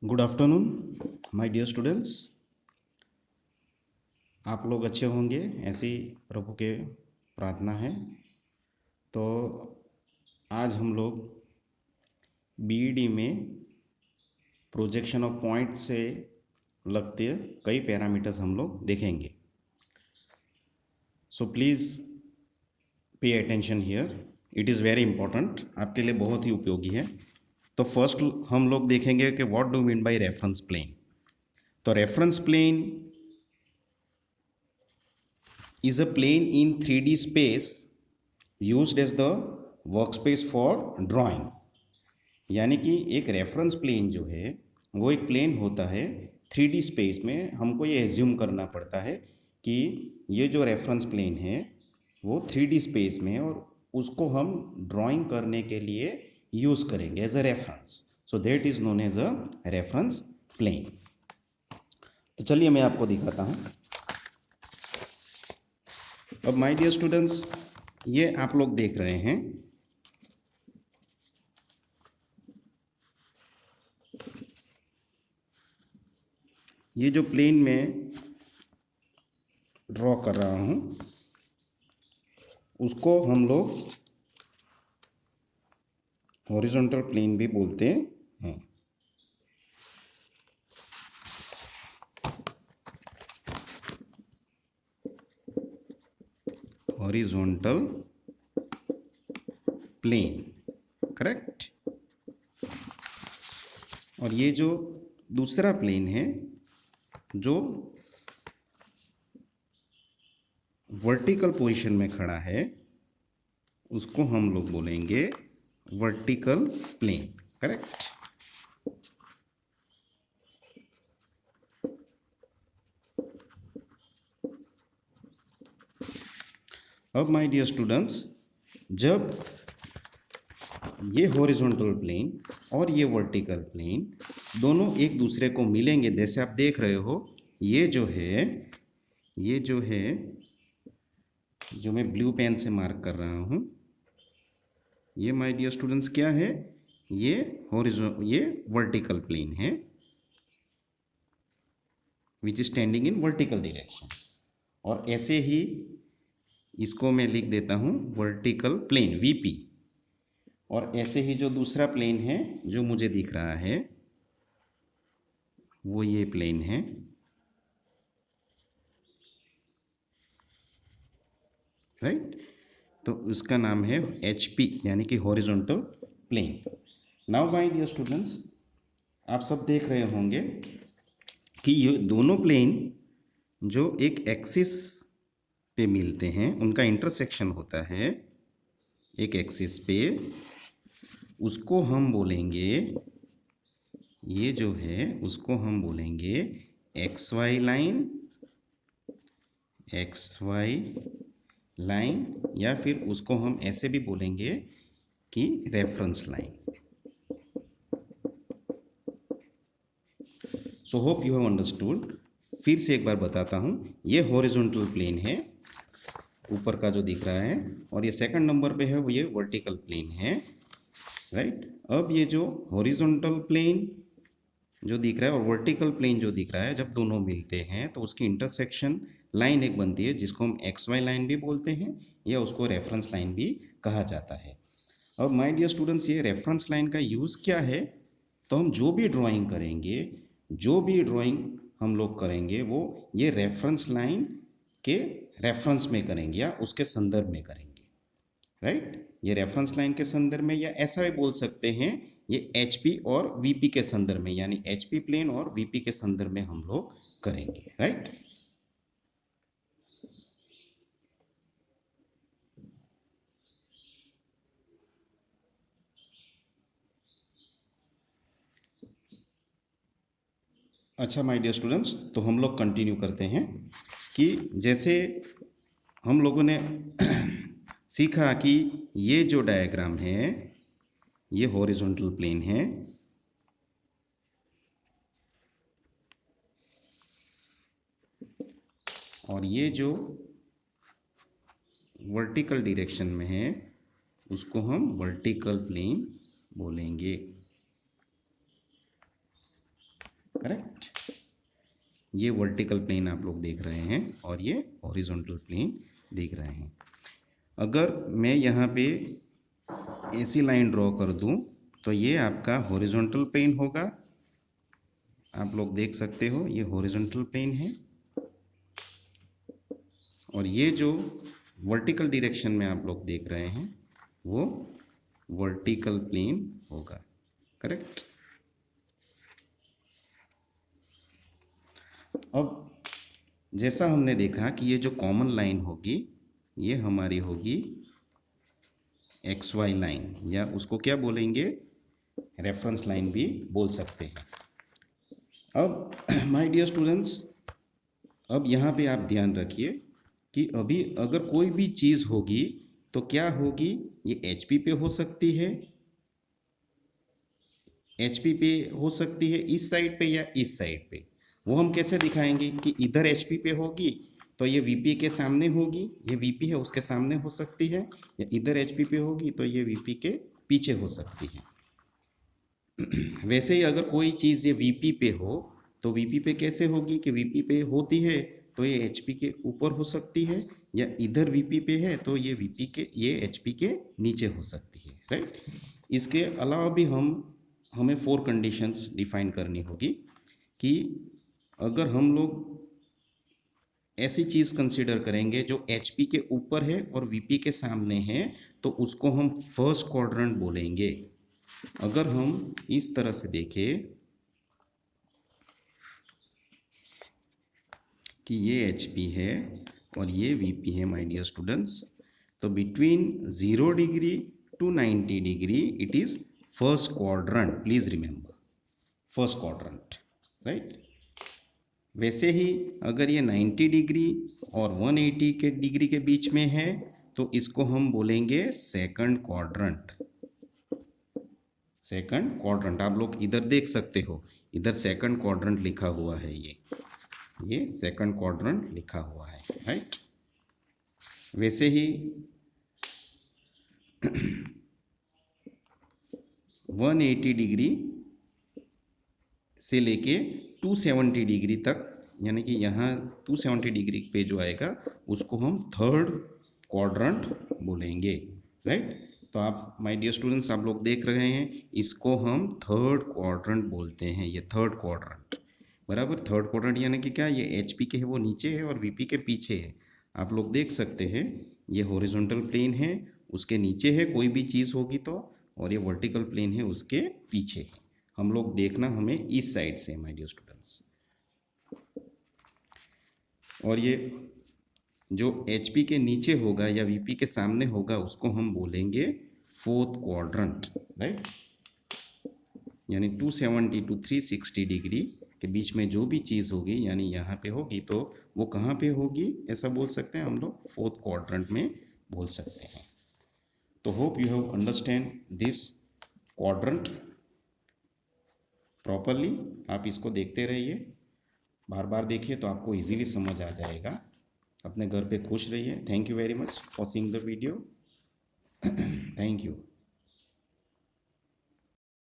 Good afternoon my dear students. आप लोग अच्छे होंगे ऐसी प्रभु के प्रार्थना है। तो आज हम लोग बीईडी में प्रोजेक्शन ऑफ पॉइंट से लगते कई पैरामीटर्स हम लोग देखेंगे। So please pay attention here, it is very important, आपके लिए बहुत ही उपयोगी है। तो फर्स्ट हम लोग देखेंगे कि what do mean by reference plane. तो reference plane is a plane in 3D space used as the workspace for drawing। यानी कि एक रेफरेंस प्लेन जो है वो एक प्लेन होता है 3D स्पेस में। हमको ये एज्यूम करना पड़ता है कि ये जो रेफरेंस प्लेन है वो 3D स्पेस में है और उसको हम ड्राइंग करने के लिए यूज़ करेंगे as a reference. So that is known as a reference plane. तो चलिए मैं आपको दिखाता हूँ। अब माय डियर स्टूडेंट्स, ये आप लोग देख रहे हैं ये जो प्लेन में ड्रॉ कर रहा हूँ उसको हम लोग हॉरिजॉन्टल प्लेन भी बोलते हैं। Horizontal plane, correct. और ये जो दूसरा प्लेन है जो वर्टिकल पोजीशन में खड़ा है उसको हम लोग बोलेंगे वर्टिकल प्लेन, करेक्ट। अब माय डियर स्टूडेंट्स, जब ये हॉरिजॉन्टल प्लेन और ये वर्टिकल प्लेन दोनों एक दूसरे को मिलेंगे, जैसे आप देख रहे हो ये जो है जो मैं ब्लू पेन से मार्क कर रहा हूँ, ये माय डियर स्टूडेंट्स क्या है, ये वर्टिकल प्लेन है which is standing in vertical direction. और ऐसे ही इसको मैं लिख देता हूँ वर्टिकल प्लेन वीपी। और ऐसे ही जो दूसरा प्लेन है जो मुझे दिख रहा है वो ये प्लेन है, राइट। तो उसका नाम है HP यानी कि horizontal plane. Now my dear students, आप सब देख रहे होंगे कि ये दोनों प्लेन जो एक एक्सिस पे मिलते हैं उनका इंटरसेक्शन होता है एक एक्सिस पे, उसको हम बोलेंगे, ये जो है उसको हम बोलेंगे XY लाइन, या फिर उसको हम ऐसे भी बोलेंगे कि reference line. So hope you have understood. फिर से एक बार बताता हूँ, ये हॉरिजॉन्टल प्लेन है ऊपर का जो दिख रहा है, और ये सेकंड नंबर पे है वो ये वर्टिकल प्लेन है, राइट। अब ये जो हॉरिजॉन्टल प्लेन जो दिख रहा है और वर्टिकल प्लेन जो दिख रहा है, जब दोनों मिलते हैं तो उसकी इंटरसेक्शन लाइन एक बनती है जिसको हम XY लाइन भी बोलते हैं या उसको रेफरेंस लाइन भी कहा जाता है। अब माय डियर स्टूडेंट्स, ये रेफरेंस लाइन का यूज़ क्या है? तो हम जो भी ड्राइंग हम लोग करेंगे वो ये रेफरेंस लाइन के रेफरेंस में करेंगे या उसके संदर्भ में करेंगे, राइट। ये रेफरेंस लाइन के संदर्भ में, या ऐसा भी बोल सकते हैं ये HP और VP के संदर्भ में, यानी HP प्लेन और VP के संदर्भ में हम लोग करेंगे, राइट। अच्छा माय डियर स्टूडेंट्स, तो हम लोग कंटिन्यू करते हैं कि जैसे हम लोगों ने सीखा कि ये जो डायग्राम है ये हॉरिजॉन्टल प्लेन है, और ये जो वर्टिकल डायरेक्शन में है उसको हम वर्टिकल प्लेन बोलेंगे। करेक्ट। ये वर्टिकल प्लेन आप लोग देख रहे हैं और ये हॉरिजॉन्टल प्लेन देख रहे हैं। अगर मैं यहाँ पे ऐसी लाइन ड्रॉ कर दूं तो ये आपका हॉरिजॉन्टल प्लेन होगा। आप लोग देख सकते हो ये हॉरिजॉन्टल प्लेन है और ये जो वर्टिकल डायरेक्शन में आप लोग देख रहे हैं वो वर्टिकल प्लेन होगा, करेक्ट। अब जैसा हमने देखा कि ये जो कॉमन लाइन होगी ये हमारी होगी XY लाइन, या उसको क्या बोलेंगे, रेफरेंस लाइन भी बोल सकते हैं। अब माय डियर स्टूडेंट्स, अब यहाँ पे आप ध्यान रखिए कि अभी अगर कोई भी चीज़ होगी तो क्या होगी, ये HP पे हो सकती है, HP पे हो सकती है इस साइड पे या इस साइड पे। वो हम कैसे दिखाएंगे कि इधर HP पे होगी तो ये VP के सामने होगी, ये VP है उसके सामने हो सकती है, या इधर HP पे होगी तो ये VP के पीछे हो सकती है। वैसे ही अगर कोई चीज़ ये VP पे हो तो VP पे कैसे होगी कि VP पे होती है तो ये HP के ऊपर हो सकती है, या इधर VP पे है तो ये VP के ये HP के नीचे हो सकती है, राइट। इसके अलावा भी हमें 4 कंडीशंस डिफाइन करनी होगी कि अगर हम लोग ऐसी चीज़ कंसीडर करेंगे जो HP के ऊपर है और VP के सामने है तो उसको हम फर्स्ट क्वाड्रेंट बोलेंगे। अगर हम इस तरह से देखें कि ये HP है और ये VP है माय डियर स्टूडेंट्स, तो between 0 degree to 90 degree it is first quadrant, please remember first quadrant, right. वैसे ही अगर ये 90 डिग्री और 180 के डिग्री के बीच में है तो इसको हम बोलेंगे सेकंड क्वाड्रेंट। सेकंड क्वाड्रेंट आप लोग इधर देख सकते हो, इधर सेकंड क्वाड्रेंट लिखा हुआ है, ये सेकंड क्वाड्रेंट लिखा हुआ है, राइट। वैसे ही 180 डिग्री से लेके 270 डिग्री तक, यानी कि यहाँ 270 डिग्री पे जो आएगा उसको हम थर्ड क्वाड्रेंट बोलेंगे, राइट। तो आप माय डियर स्टूडेंट्स आप लोग देख रहे हैं इसको हम थर्ड क्वाड्रेंट बोलते हैं, ये थर्ड क्वाड्रेंट, बराबर। थर्ड क्वाड्रेंट यानी कि क्या, ये HP के है वो नीचे है और VP के पीछे है। आप लोग देख सकते हैं ये हॉरिजॉन्टल प्लेन है, उसके नीचे है कोई भी चीज़ होगी तो, और ये वर्टिकल प्लेन है उसके पीछे। हम लोग देखना हमें इस साइड से माय डियर स्टूडेंट्स। और ये जो HP के नीचे होगा या VP के सामने होगा उसको हम बोलेंगे फोर्थ क्वाड्रेंट, राइट। यानी 270 टू 360 डिग्री के बीच में जो भी चीज़ होगी यानी यहाँ पे होगी तो वो कहाँ पे होगी, ऐसा बोल सकते हैं हम लोग फोर्थ क्वाड्रेंट में बोल सकते हैं। तो hope you have understand this quadrant properly. आप इसको देखते रहिए, बार बार देखिए तो आपको इजीली समझ आ जाएगा। अपने घर पे खुश रहिए। Thank you very much for seeing the video. Thank you.